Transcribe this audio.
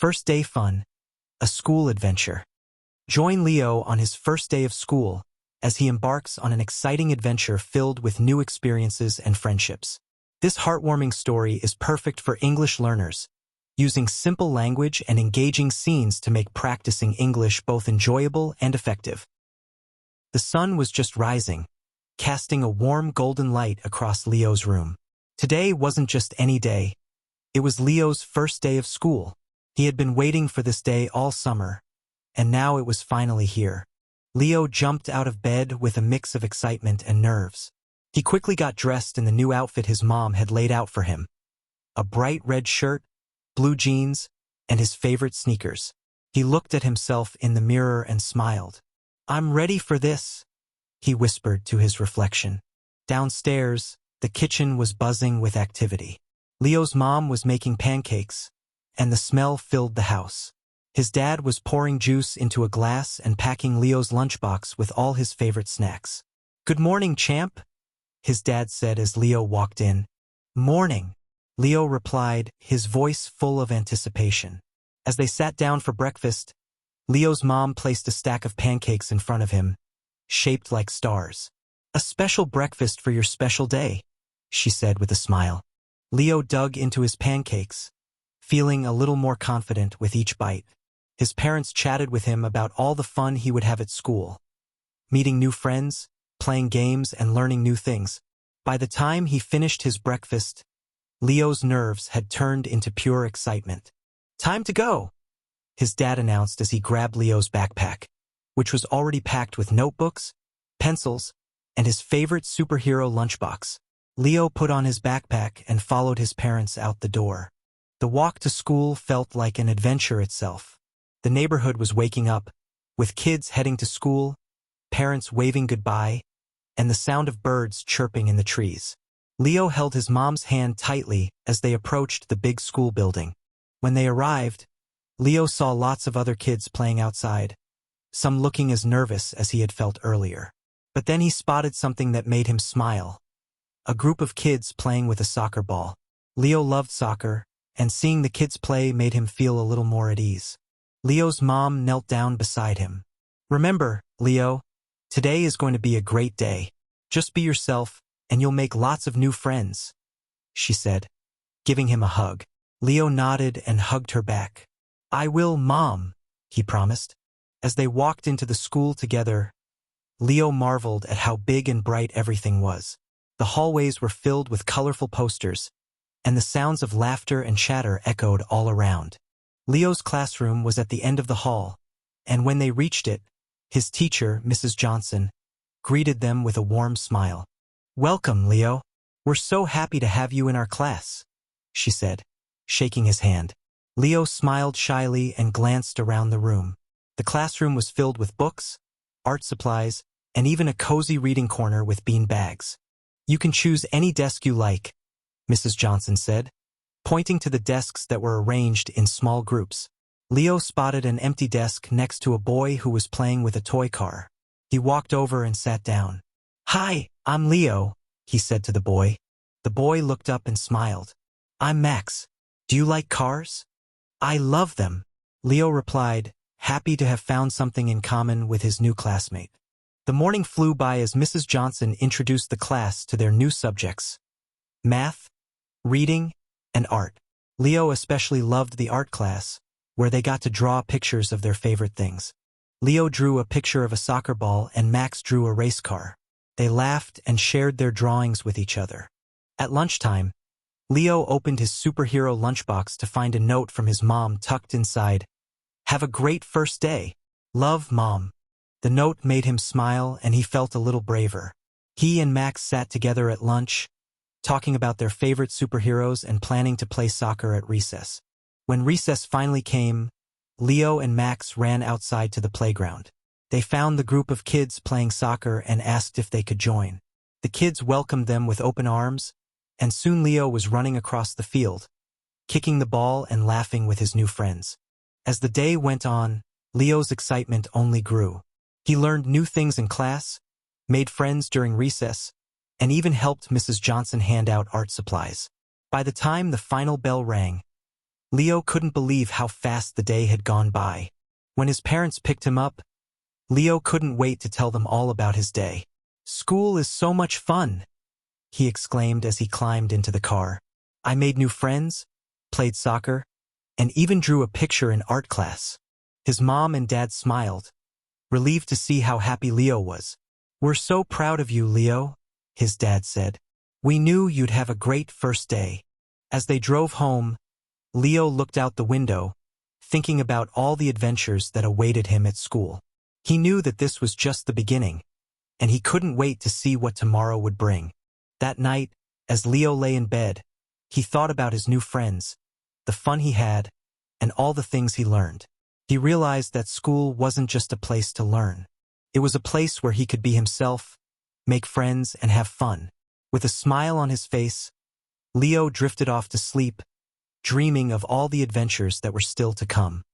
First day fun, a school adventure. Join Leo on his first day of school as he embarks on an exciting adventure filled with new experiences and friendships. This heartwarming story is perfect for English learners, using simple language and engaging scenes to make practicing English both enjoyable and effective. The sun was just rising, casting a warm golden light across Leo's room. Today wasn't just any day. It was Leo's first day of school. He had been waiting for this day all summer, and now it was finally here. Leo jumped out of bed with a mix of excitement and nerves. He quickly got dressed in the new outfit his mom had laid out for him. A bright red shirt, blue jeans, and his favorite sneakers. He looked at himself in the mirror and smiled. "I'm ready for this," he whispered to his reflection. Downstairs, the kitchen was buzzing with activity. Leo's mom was making pancakes, and the smell filled the house. His dad was pouring juice into a glass and packing Leo's lunchbox with all his favorite snacks. "Good morning, champ," his dad said as Leo walked in. "Morning," Leo replied, his voice full of anticipation. As they sat down for breakfast, Leo's mom placed a stack of pancakes in front of him, shaped like stars. "A special breakfast for your special day," she said with a smile. Leo dug into his pancakes, feeling a little more confident with each bite. His parents chatted with him about all the fun he would have at school, meeting new friends, playing games, and learning new things. By the time he finished his breakfast, Leo's nerves had turned into pure excitement. "Time to go," his dad announced as he grabbed Leo's backpack, which was already packed with notebooks, pencils, and his favorite superhero lunchbox. Leo put on his backpack and followed his parents out the door. The walk to school felt like an adventure itself. The neighborhood was waking up, with kids heading to school, parents waving goodbye, and the sound of birds chirping in the trees. Leo held his mom's hand tightly as they approached the big school building. When they arrived, Leo saw lots of other kids playing outside, some looking as nervous as he had felt earlier. But then he spotted something that made him smile. A group of kids playing with a soccer ball. Leo loved soccer, and seeing the kids play made him feel a little more at ease. Leo's mom knelt down beside him. "Remember, Leo, today is going to be a great day. Just be yourself, and you'll make lots of new friends," she said, giving him a hug. Leo nodded and hugged her back. "I will, Mom," he promised. As they walked into the school together, Leo marveled at how big and bright everything was. The hallways were filled with colorful posters, and the sounds of laughter and chatter echoed all around. Leo's classroom was at the end of the hall, and when they reached it, his teacher, Mrs. Johnson, greeted them with a warm smile. "Welcome, Leo. We're so happy to have you in our class," she said, shaking his hand. Leo smiled shyly and glanced around the room. The classroom was filled with books, art supplies, and even a cozy reading corner with bean bags. "You can choose any desk you like," Mrs. Johnson said, pointing to the desks that were arranged in small groups. Leo spotted an empty desk next to a boy who was playing with a toy car. He walked over and sat down. "Hi, I'm Leo," he said to the boy. The boy looked up and smiled. "I'm Max. Do you like cars?" "I love them," Leo replied, happy to have found something in common with his new classmate. The morning flew by as Mrs. Johnson introduced the class to their new subjects: math, reading, and art. Leo especially loved the art class, where they got to draw pictures of their favorite things. Leo drew a picture of a soccer ball and Max drew a race car. They laughed and shared their drawings with each other. At lunchtime, Leo opened his superhero lunchbox to find a note from his mom tucked inside. "Have a great first day. Love, Mom." The note made him smile and he felt a little braver. He and Max sat together at lunch, talking about their favorite superheroes and planning to play soccer at recess. When recess finally came, Leo and Max ran outside to the playground. They found the group of kids playing soccer and asked if they could join. The kids welcomed them with open arms, and soon Leo was running across the field, kicking the ball and laughing with his new friends. As the day went on, Leo's excitement only grew. He learned new things in class, made friends during recess, and even helped Mrs. Johnson hand out art supplies. By the time the final bell rang, Leo couldn't believe how fast the day had gone by. When his parents picked him up, Leo couldn't wait to tell them all about his day. "School is so much fun," he exclaimed as he climbed into the car. "I made new friends, played soccer, and even drew a picture in art class." His mom and dad smiled, relieved to see how happy Leo was. "We're so proud of you, Leo," his dad said. "We knew you'd have a great first day." As they drove home, Leo looked out the window, thinking about all the adventures that awaited him at school. He knew that this was just the beginning, and he couldn't wait to see what tomorrow would bring. That night, as Leo lay in bed, he thought about his new friends, the fun he had, and all the things he learned. He realized that school wasn't just a place to learn. It was a place where he could be himself, make friends, and have fun. With a smile on his face, Leo drifted off to sleep, dreaming of all the adventures that were still to come.